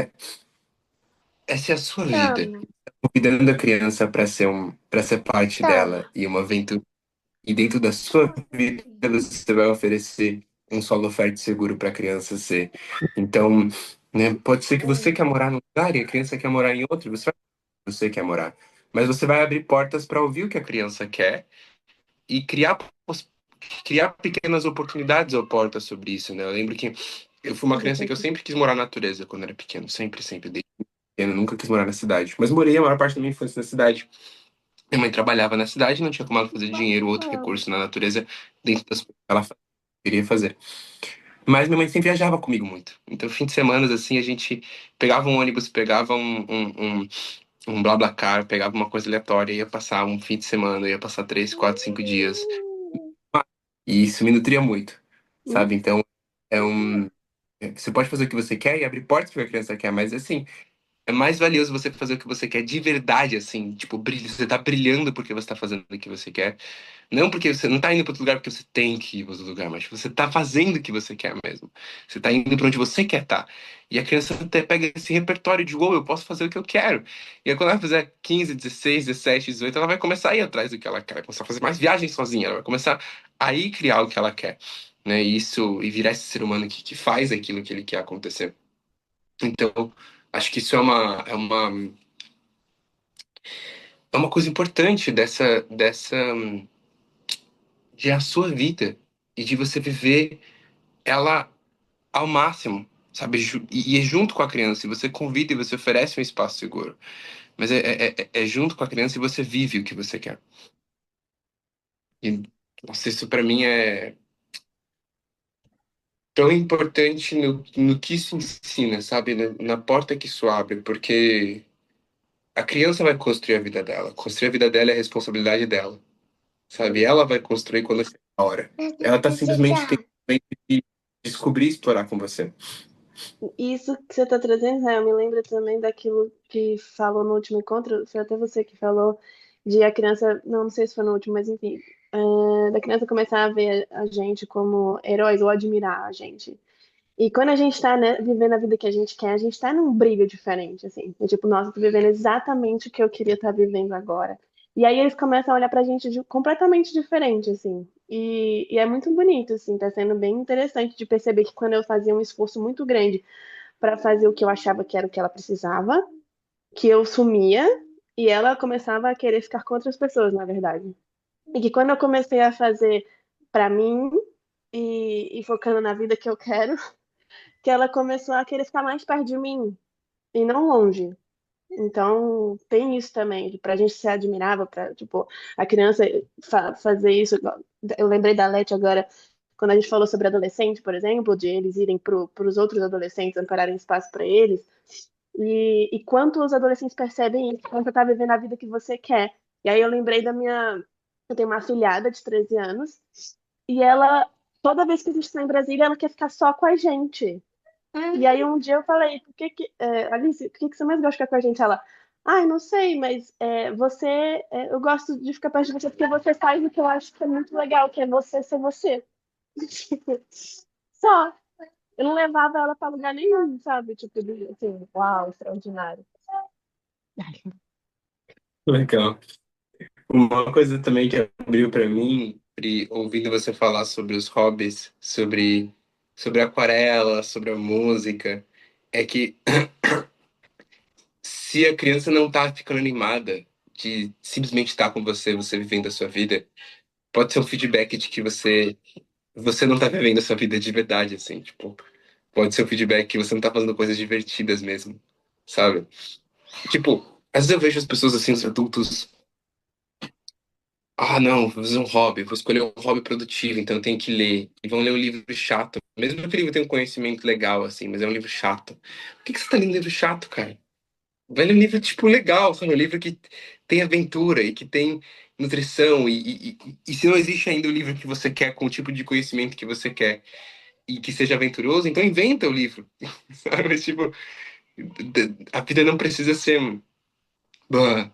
essa é a sua vida. Toma, Convidando a criança para ser parte toma. dela e uma aventura. E dentro da sua vida, você vai oferecer um solo fértil seguro para a criança ser. Então, né, pode ser que você quer morar num lugar e a criança quer morar em outro, você quer morar. Mas você vai abrir portas para ouvir o que a criança quer e criar pequenas oportunidades ou portas sobre isso, né? Eu lembro que eu fui uma criança que eu sempre quis morar na natureza quando era pequeno, sempre, sempre, desde pequeno, nunca quis morar na cidade. Mas morei a maior parte da minha infância na cidade. Minha mãe trabalhava na cidade, não tinha como ela fazer dinheiro ou outro recurso na natureza dentro das coisas que ela queria fazer. Mas minha mãe sempre viajava comigo muito. Então, fim de semana, assim, a gente pegava um ônibus, pegava um BlaBlaCar, pegava uma coisa aleatória, ia passar um fim de semana, ia passar 3, 4, 5 dias. E isso me nutria muito, sabe? Então, é um. Você pode fazer o que você quer e abrir portas para o que a criança quer, mas assim, é mais valioso você fazer o que você quer de verdade, assim, tipo, brilho, você tá brilhando porque você tá fazendo o que você quer. Não porque você não tá indo para outro lugar porque você tem que ir para outro lugar, mas você tá fazendo o que você quer mesmo. Você tá indo para onde você quer estar. E a criança até pega esse repertório de, eu posso fazer o que eu quero. E aí, quando ela fizer 15, 16, 17, 18, ela vai começar a ir atrás do que ela quer, vai começar a fazer mais viagens sozinha, ela vai começar a ir criar o que ela quer, né? E virar esse ser humano que faz aquilo que ele quer acontecer. Então, acho que isso é uma coisa importante de a sua vida e de você viver ela ao máximo, sabe? E é junto com a criança, e você convida e você oferece um espaço seguro. Mas é junto com a criança e você vive o que você quer. E, nossa, isso pra mim é tão importante no que isso ensina, sabe? Na porta que isso abre, porque a criança vai construir a vida dela. Construir a vida dela é a responsabilidade dela, sabe? Ela vai construir quando chegar a hora. Ela tá simplesmente tendo que descobrir e explorar com você. Isso que você está trazendo, Rael, me lembra também daquilo que falou no último encontro, foi até você que falou de a criança, não sei se foi no último, mas enfim, da criança começar a ver a gente como heróis ou admirar a gente. E quando a gente tá, né, vivendo a vida que a gente quer, a gente tá num brilho diferente, assim. É tipo, nossa, tô vivendo exatamente o que eu queria estar vivendo agora. E aí eles começam a olhar pra gente completamente diferente, assim. E é muito bonito, assim, tá sendo bem interessante de perceber que quando eu fazia um esforço muito grande para fazer o que eu achava que era o que ela precisava, que eu sumia e ela começava a querer ficar com outras pessoas, na verdade. E que quando eu comecei a fazer pra mim e focando na vida que eu quero, que ela começou a querer ficar mais perto de mim e não longe. Então, tem isso também, pra gente ser admirável, pra, tipo, a criança fazer isso. Eu lembrei da Leti agora, quando a gente falou sobre adolescente, por exemplo, de eles irem pros outros adolescentes, ampararem espaço para eles. E quanto os adolescentes percebem isso, quando você tá vivendo a vida que você quer. E aí eu lembrei da minha. Eu tenho uma afilhada de 13 anos, e ela toda vez que a gente tá em Brasília, ela quer ficar só com a gente. E aí um dia eu falei, Alice, por que você mais gosta de ficar com a gente? Ela, ai, não sei, mas eu gosto de ficar perto de você porque você faz o que eu acho que é muito legal, que é você ser você. Tipo, só. Eu não levava ela pra lugar nenhum, sabe? Tipo, assim, uau, extraordinário. Legal. Uma coisa também que abriu para mim, Pri, ouvindo você falar sobre os hobbies, sobre a aquarela, sobre a música, é que se a criança não tá ficando animada de simplesmente estar com você, você vivendo a sua vida, pode ser um feedback de que você não tá vivendo a sua vida de verdade, assim, tipo, pode ser um feedback que você não tá fazendo coisas divertidas mesmo, sabe? Tipo, às vezes eu vejo as pessoas assim, os adultos. Ah, não, vou fazer um hobby, vou escolher um hobby produtivo, então eu tenho que ler. E vão ler um livro chato. Mesmo que o livro tenha um conhecimento legal, assim, mas é um livro chato. Por que você tá lendo um livro chato, cara? Vai ler um livro, tipo, legal, sabe? Um livro que tem aventura e que tem nutrição. E se não existe ainda o livro que você quer, com o tipo de conhecimento que você quer, e que seja aventuroso, então inventa o livro, sabe? Mas, tipo, a vida não precisa ser, bah,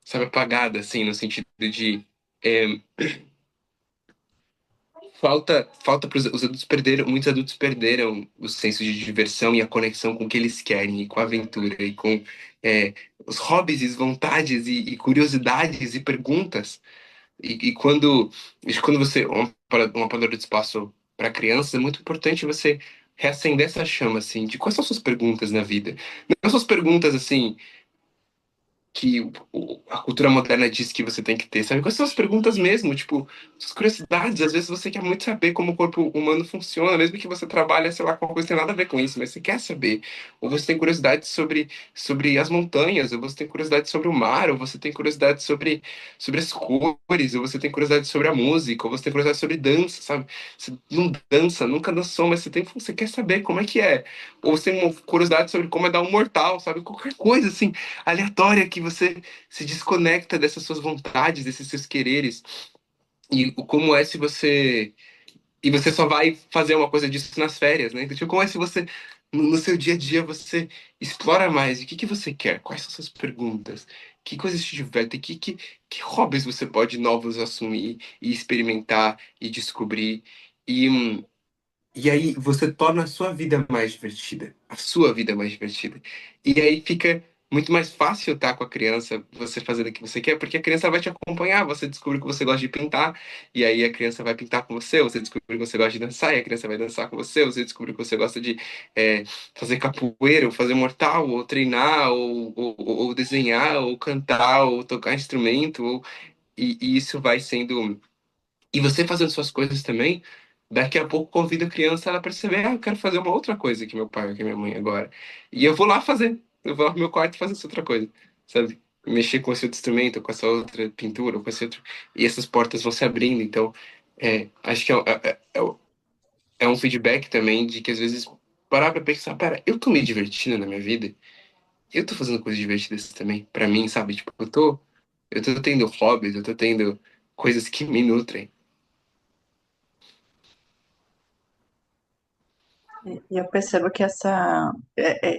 sabe, apagada, assim, no sentido de... é, falta para os adultos perderam, muitos adultos perderam o senso de diversão e a conexão com o que eles querem, e com a aventura, e com os hobbies, e as vontades, e curiosidades, e perguntas. E quando você, uma palavra de espaço para crianças, é muito importante você reacender essa chama, assim, de quais são suas perguntas na vida. Não suas perguntas, assim, que a cultura moderna diz que você tem que ter, sabe? Quais são as perguntas mesmo? Tipo, suas curiosidades. Às vezes você quer muito saber como o corpo humano funciona, mesmo que você trabalhe, sei lá, com uma coisa que tem nada a ver com isso, mas você quer saber. Ou você tem curiosidade sobre as montanhas, ou você tem curiosidade sobre o mar, ou você tem curiosidade sobre as cores, ou você tem curiosidade sobre a música, ou você tem curiosidade sobre dança, sabe? Você não dança, nunca dançou, mas você quer saber como é que é. Ou você tem uma curiosidade sobre como é dar um mortal, sabe? Qualquer coisa, assim aleatória que você se desconecta dessas suas vontades, desses seus quereres. E como é se você. E você só vai fazer uma coisa disso nas férias, né? Então, tipo, como é se você, no seu dia a dia, você explora mais? O que que você quer? Quais são suas perguntas? Que coisas te divertem? Que hobbies você pode novos assumir e experimentar e descobrir? E aí você torna a sua vida mais divertida, a sua vida mais divertida. E aí fica muito mais fácil estar com a criança, você fazendo o que você quer, porque a criança vai te acompanhar, você descobre que você gosta de pintar, e aí a criança vai pintar com você descobre que você gosta de dançar, e a criança vai dançar com você descobre que você gosta de é, fazer capoeira, ou fazer mortal, ou treinar, ou desenhar, ou cantar, ou tocar instrumento, e isso vai sendo e você fazendo suas coisas também, daqui a pouco convida a criança ela a perceber, eu quero fazer uma outra coisa que meu pai ou que minha mãe agora. E eu vou lá fazer. Eu vou lá pro meu quarto fazer essa outra coisa, sabe? Mexer com esse outro instrumento, com essa outra pintura, com esse outro. E essas portas vão se abrindo. Então, acho que é um feedback também de que às vezes parar pra pensar, pera, eu tô me divertindo na minha vida? Eu tô fazendo coisas divertidas também, pra mim, sabe? Tipo, eu tô tendo hobbies, eu tô tendo coisas que me nutrem. E eu percebo que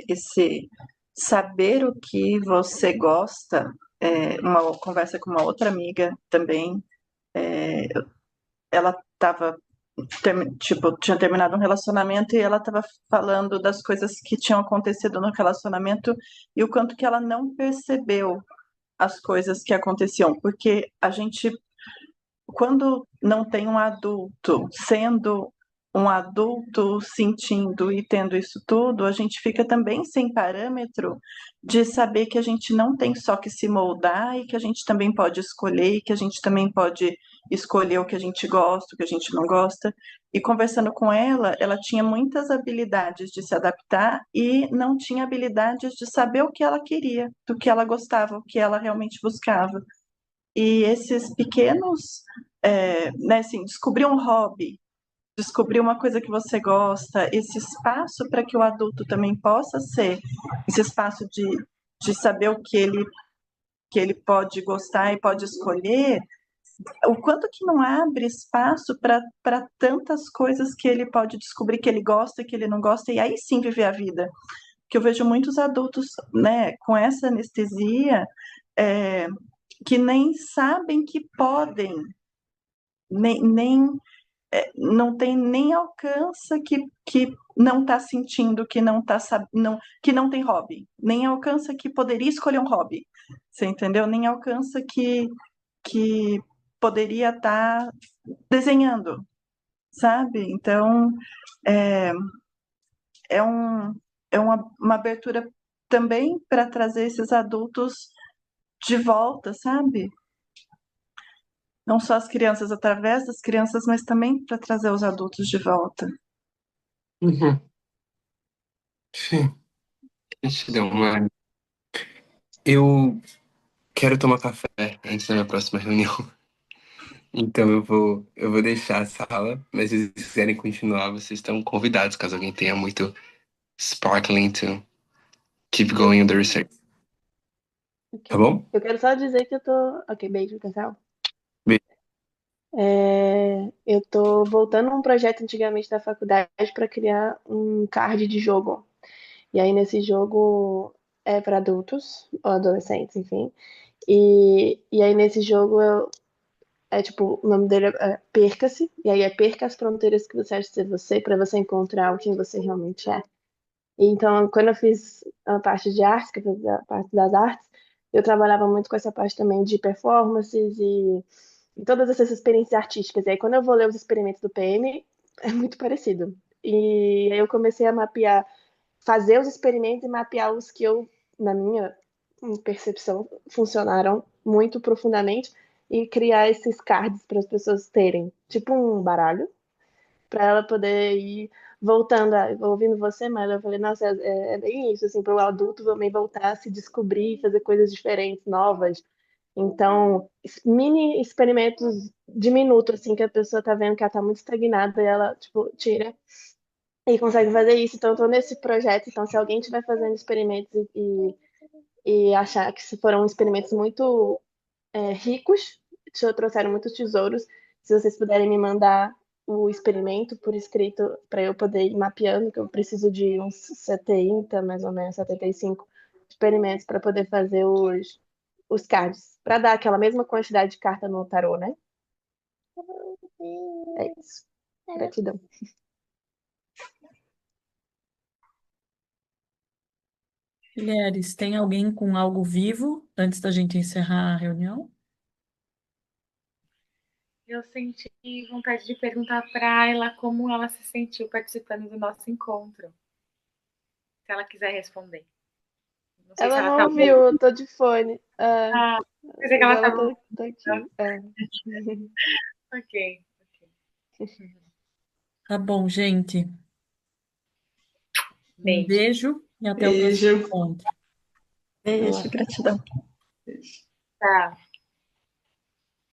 esse saber o que você gosta, uma conversa com uma outra amiga também, ela estava, tipo, tinha terminado um relacionamento e ela estava falando das coisas que tinham acontecido no relacionamento e o quanto que ela não percebeu as coisas que aconteciam, porque a gente quando não tem um adulto sendo um adulto sentindo e tendo isso tudo, a gente fica também sem parâmetro de saber que a gente não tem só que se moldar e que a gente também pode escolher, e que a gente também pode escolher o que a gente gosta, o que a gente não gosta. E conversando com ela, ela tinha muitas habilidades de se adaptar e não tinha habilidades de saber o que ela queria, do que ela gostava, o que ela realmente buscava. E esses pequenos, né, assim, descobrir um hobby, descobrir uma coisa que você gosta, esse espaço para que o adulto também possa ser esse espaço de saber o que ele pode gostar e pode escolher, o quanto que não abre espaço para tantas coisas que ele pode descobrir que ele gosta, que ele não gosta, e aí sim viver a vida. Que eu vejo muitos adultos, né, com essa anestesia, é, que nem sabem que podem, nem não tem nem alcança que não está sentindo, que não tá não, que não tem hobby, nem alcança que poderia escolher um hobby, você entendeu? Nem alcança que poderia estar desenhando, sabe? Então é, é, um, é uma abertura também para trazer esses adultos de volta, sabe? Não só as crianças através das crianças, mas também para trazer os adultos de volta. Uhum. Sim, gratidão, Mari. Eu quero tomar café antes da minha próxima reunião. Então eu vou deixar a sala, mas se vocês quiserem continuar, vocês estão convidados, caso alguém tenha muito sparkling to keep Eu, going on the research. Tá ok. bom? Eu quero só dizer que eu tô. Ok, beijo, casal. Beijo. Eu tô voltando a um projeto antigamente da faculdade para criar um card de jogo. E aí nesse jogo é para adultos, ou adolescentes, enfim. E aí nesse jogo é tipo, o nome dele é Perca-se, e aí é perca as fronteiras que você acha ser você, para você encontrar quem você realmente é. Então, quando eu fiz a parte de artes, que eu fiz a parte das artes, eu trabalhava muito com essa parte também de performances e todas essas experiências artísticas. E aí, quando eu vou ler os experimentos do PM, é muito parecido. E aí eu comecei a mapear, fazer os experimentos e mapear os que eu, na minha percepção, funcionaram muito profundamente e criar esses cards para as pessoas terem, tipo um baralho, para ela poder ir voltando, ouvindo você, mas eu falei, nossa, é bem isso, assim, para o adulto também voltar a se descobrir, fazer coisas diferentes, novas. Então, mini experimentos de minuto, assim, que a pessoa tá vendo que ela tá muito estagnada e ela, tipo, tira e consegue fazer isso. Então, eu tô nesse projeto. Então, se alguém estiver fazendo experimentos e achar que foram experimentos muito ricos, trouxeram muitos tesouros. Se vocês puderem me mandar o experimento por escrito para eu poder ir mapeando, que eu preciso de uns 70, mais ou menos, 75 experimentos para poder fazer os cards, para dar aquela mesma quantidade de carta no tarô, né? É isso. Gratidão. Mulheres, tem alguém com algo vivo antes da gente encerrar a reunião? Eu senti vontade de perguntar para ela como ela se sentiu participando do nosso encontro. Se ela quiser responder. Não sei se Ela ela não tá ouviu, ouvindo. eu tô de fone. Ah, pensei que Mas ela ela estava tá, ouvindo. tá aqui. Ok. Tá bom, gente. Um Beijo. beijo e até o próximo Beijo. encontro. Beijo, gratidão. Tá.